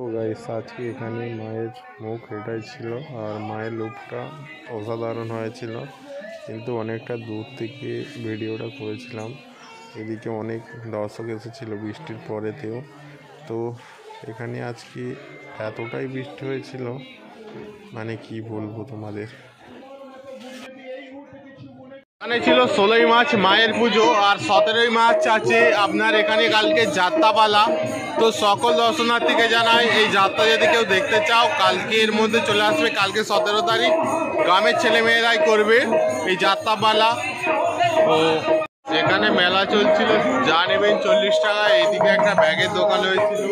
তো গাইস আজকে এখানে মায়ের মুখ এটাই ছিল আর মায়ের লুকটা অসাধারণ হয়েছিল, কিন্তু অনেকটা দূর থেকে ভিডিওটা করেছিলাম। এদিকে অনেক দর্শক এসেছিল বৃষ্টির পরেতেও। তো এখানে আজকে এতটাই বৃষ্টি হয়েছিল, মানে কি বলবো তোমাদের। এখানে ছিল 16ই মার্চ মায়ের পুজো, আর 17ই মার্চ আছে আপনার এখানে কালকে যাত্রাপালা। তো সকল দর্শনার্থীকে জানাই, এই যাত্রা যদি কেউ দেখতে চাও কালকে এর মধ্যে চলে আসবে। কালকে 17 তারিখ গ্রামের ছেলেমেয়েরাই করবে এই যাত্রাপালা। তো এখানে মেলা চলছিল, যা নেবেন 40 টাকা। এদিকে একটা ব্যাগের দোকান হয়েছিল,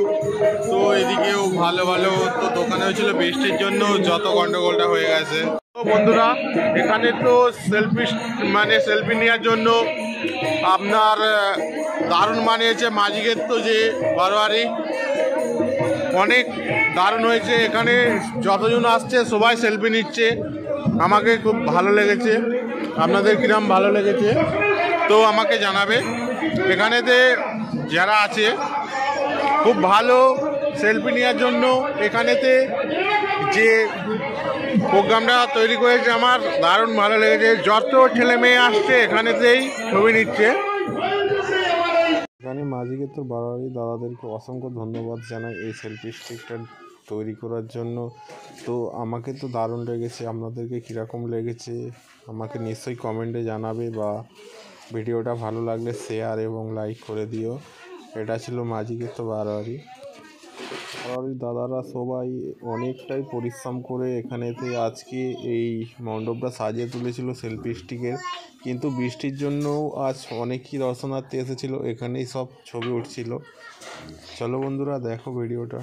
তো এদিকেও ভালো ভালো তো দোকান হয়েছিল। বৃষ্টির জন্য যত গন্ডগোলটা হয়ে গেছে। তো বন্ধুরা এখানে তো সেলফি নেওয়ার জন্য আপনার দারুণ মানিয়েছে ম্যাজিকের তো যে বারোয়ারি, অনেক দারুণ হয়েছে। এখানে যতজন আসছে সবাই সেলফি নিচ্ছে, আমাকে খুব ভালো লেগেছে। আপনাদের কিরম ভালো লেগেছে তো আমাকে জানাবে। এখানেতে যারা আছে খুব ভালো সেলফি নেওয়ার জন্য এখানেতে যে প্রোগ্রামটা তৈরি করেছে আমার দারুণ ভালো লেগেছে। যত ছেলে মেয়ে আসছে এখানেতেই ছবি নিচ্ছে। এখানে ম্যাজিকের তো বারোয়ারি দাদাদেরকে অসংখ্য ধন্যবাদ জানাই এই সেলফি স্টিকটা তৈরি করার জন্য। তো আমাকে তো দারুণ লেগেছে, আপনাদেরকে কীরকম লেগেছে আমাকে নিশ্চয়ই কমেন্টে জানাবে, বা ভিডিওটা ভালো লাগলে শেয়ার এবং লাইক করে দিও। এটা ছিল ম্যাজিকের তো বারোয়ারি। দাদারা সবাই অনেকটাই পরিশ্রম করে এখানেতে আজকে এই মণ্ডপটা সাজিয়ে তুলেছিল সেলফি স্টিকের, কিন্তু বৃষ্টির জন্য আজ অনেকই দর্শনার্থী এসেছিল, এখানেই সব ছবি উঠছিল। চলো বন্ধুরা দেখো ভিডিওটা।